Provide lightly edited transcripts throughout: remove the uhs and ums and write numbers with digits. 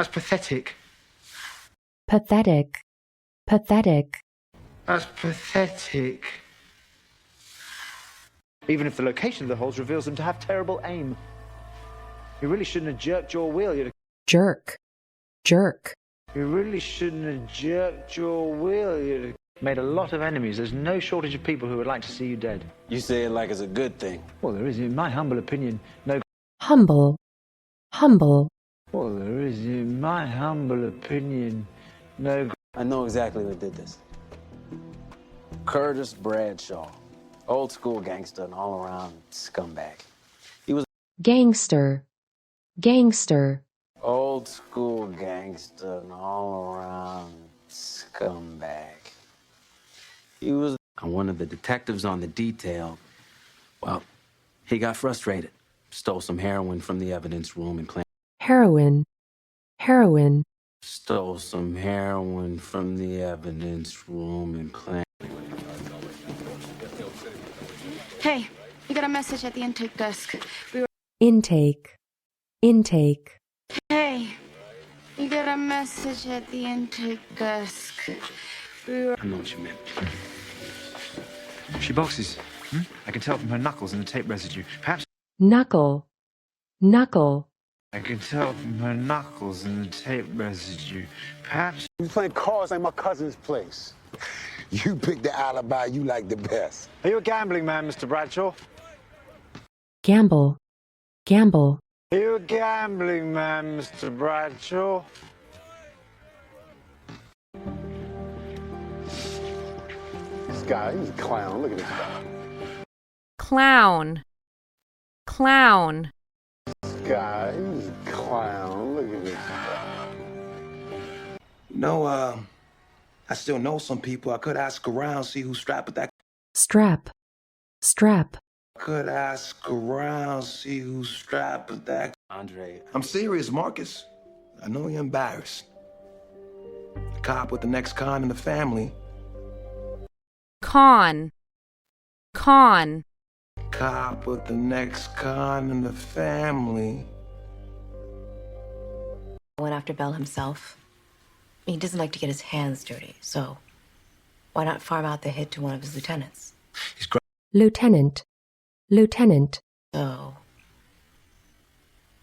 That's pathetic. Pathetic. Pathetic. That's pathetic. Even if the location of the holes reveals them to have terrible aim. You really shouldn't have jerked your wheel. Jerk. Jerk. You really shouldn't have jerked your wheel. You'd have made a lot of enemies. There's no shortage of people who would like to see you dead. You say it like it's a good thing. Well, there is, in my humble opinion, no... Humble. Humble. Well, there is, in my humble opinion, no... I know exactly who did this. Curtis Bradshaw. Old school gangster and all around scumbag. He was Gangster. Gangster. old school gangster and all around scumbag. He was one of the detectives on the detail. Well, he got frustrated. Stole some heroin from the evidence room and claimed. Heroin. Heroin. Stole some heroin from the evidence room and claimed. Hey, you got a message at the intake desk. Intake. Intake. Hey, you got a message at the intake desk. I know what you meant. She boxes. I can tell from her knuckles and the tape residue. Perhaps... Knuckle. Knuckle. I can tell from her knuckles and the tape residue. Perhaps... We playing cards like my cousin's place. You pick the alibi you like the best. Are you a gambling man, Mr. Bradshaw? Gamble. Gamble. Are you a gambling man, Mr. Bradshaw? This guy, he's a clown. Look at this guy. Clown. Clown. This guy, he's a clown. Look at this guy. No, I still know some people. I could ask around, see who's strapped with that. Strap. Strap. Could ask around, see who's strapped with that. Andre, I'm serious, Marcus. I know you're embarrassed. The cop with the next con in the family. Con. Con. Cop with the next con in the family. Went after Bell himself. He doesn't like to get his hands dirty, so why not farm out the hit to one of his lieutenants? Lieutenant. Lieutenant. So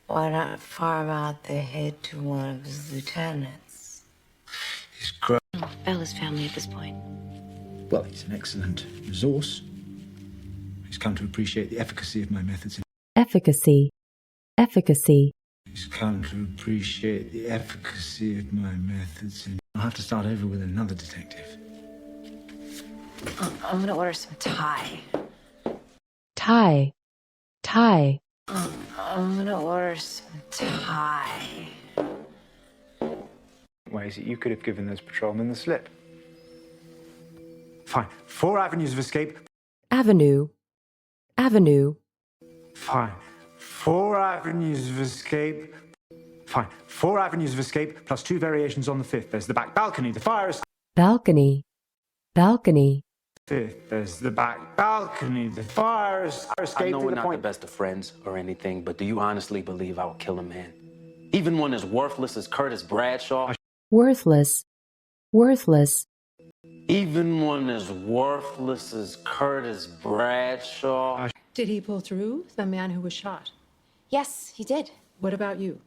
why not farm out the hit to one of his lieutenants? He's great. Bell is family at this point. Well, he's an excellent resource. He's come to appreciate the efficacy of my methods. Efficacy. Efficacy. He's come to appreciate the efficacy of my methods. I'll have to start over with another detective. I'm gonna order some Thai. Tie. Tie. I'm gonna order some Thai. Ways that you could have given those patrolmen the slip. Fine. 4 avenues of escape. Avenue. Avenue. Fine. 4 avenues of escape. Fine. 4 avenues of escape plus 2 variations on the 5th. There's the back balcony, the fire escape. Balcony. Balcony. 5th. There's the back balcony, the fire escape. I know to we're the not point. the best of friends or anything, but do you honestly believe I would kill a man? Even one as worthless as Curtis Bradshaw? Worthless. Worthless. Even one as worthless as Curtis Bradshaw? Did he pull through, the man who was shot? Yes, he did. What about you?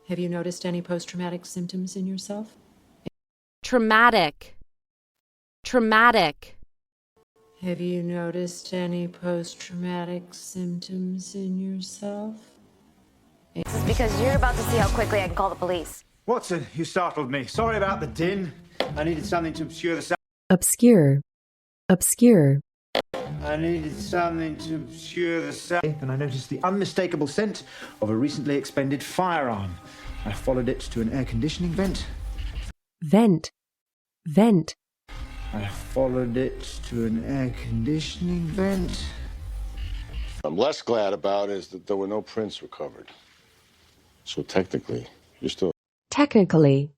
Have you noticed any post-traumatic symptoms in yourself? Traumatic. Traumatic. Have you noticed any post-traumatic symptoms in yourself? This is because you're about to see how quickly I can call the police. Watson, you startled me. Sorry about the din. I needed something to obscure the sound. Obscure. Obscure. I needed something to obscure the sound. Then I noticed the unmistakable scent of a recently expended firearm. I followed it to an air conditioning vent. Vent. Vent. I followed it to an air conditioning vent. I'm less glad about is that there were no prints recovered. So technically, you're still... Technically.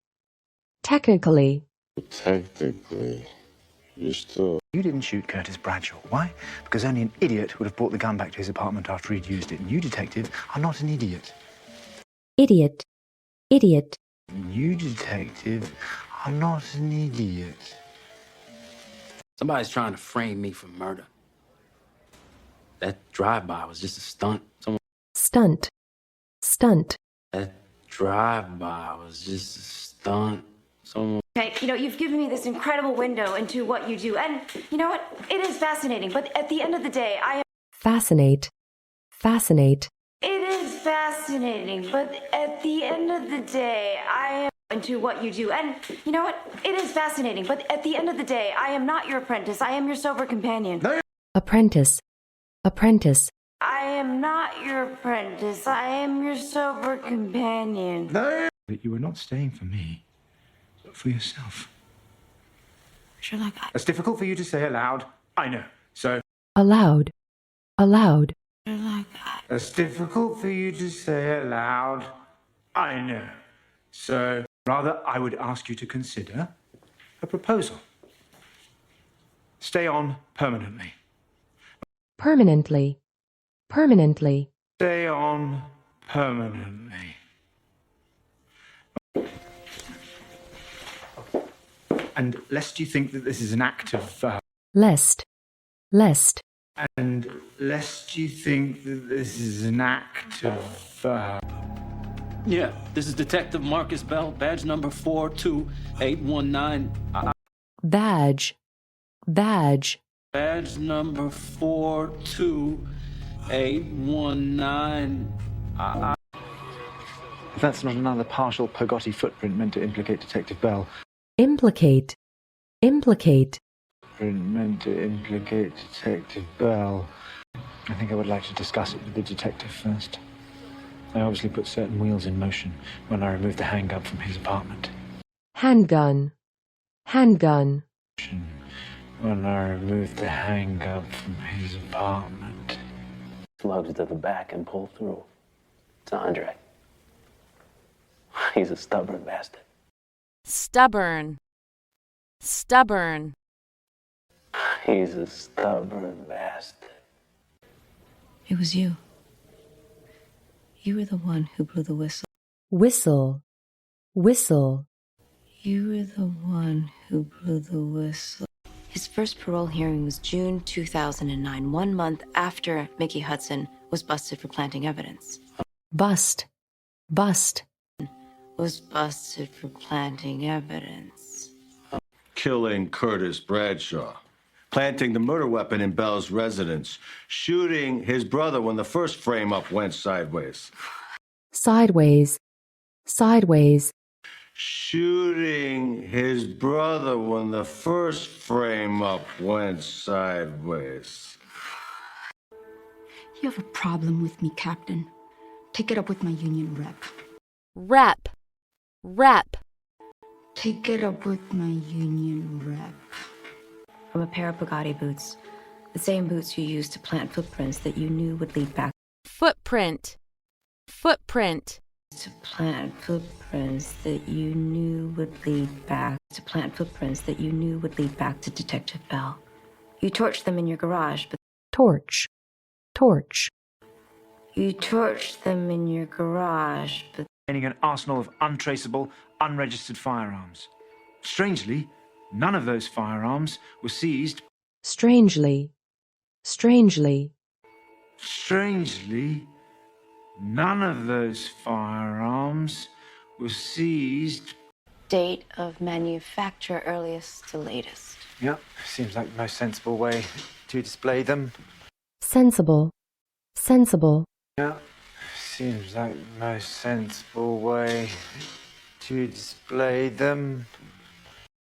Technically. Technically, you're still... You didn't shoot Curtis Bradshaw. Why? Because only an idiot would have brought the gun back to his apartment after he'd used it. And you, detective, are not an idiot. Idiot. Idiot. You, detective, I'm not an idiot. Somebody's trying to frame me for murder. That drive-by was just a stunt. Stunt. Stunt. That drive-by was just a stunt. Okay, you've given me this incredible window into what you do, and you know what? It is fascinating, but at the end of the day, Fascinate. Fascinate. It is fascinating, but at the end of the day, I am into what you do, and you know what? It is fascinating, but at the end of the day, I am not your apprentice. I am your sober companion. Apprentice. Apprentice. I am not your apprentice. I am your sober companion. That you were not staying for me, but for yourself. Sherlock, That's difficult for you to say aloud. I know. So. Aloud. Aloud. Sherlock, That's difficult for you to say aloud. I know. So, rather, I would ask you to consider a proposal. Stay on permanently. Permanently. Permanently. Stay on permanently. And lest you think that this is an act of... Lest. Lest. And lest you think that this is an act of... Yeah, this is Detective Marcus Bell, badge number 42819. Badge. Badge. Badge number 42819. If that's not another partial Paggotti footprint meant to implicate Detective Bell. Implicate. Implicate. Meant to implicate Detective Bell. I think I would like to discuss it with the detective first. I obviously put certain wheels in motion when I removed the handgun from his apartment. Handgun. Handgun. When I removed the handgun from his apartment. Slugs to the back and pull through. It's Andre. He's a stubborn bastard. Stubborn. Stubborn. He's a stubborn bastard. it was you. You were the one who blew the whistle. Whistle. Whistle. You were the one who blew the whistle. His first parole hearing was June 2009, 1 month after Mickey Hudson was busted for planting evidence. Bust. Bust. Was busted for planting evidence. Killing Curtis Bradshaw. Planting the murder weapon in Bell's residence. Shooting his brother when the first frame-up went sideways. Sideways. Sideways. Shooting his brother when the first frame-up went sideways. You have a problem with me, Captain. Take it up with my union rep. Rep. Rep. Take it up with my union rep. From a pair of Bugatti boots. The same boots you used to plant footprints that you knew would lead back. Footprint. Footprint. To plant footprints that you knew would lead back. To plant footprints that you knew would lead back to Detective Bell. You torched them in your garage, but... Torch. Torch. You torched them in your garage, but... An arsenal of untraceable, unregistered firearms. Strangely, none of those firearms were seized. Strangely. Strangely. Strangely, none of those firearms were seized. Date of manufacture earliest to latest. Yep, seems like the most sensible way to display them. Sensible. Sensible. Yeah, seems like the most sensible way to display them.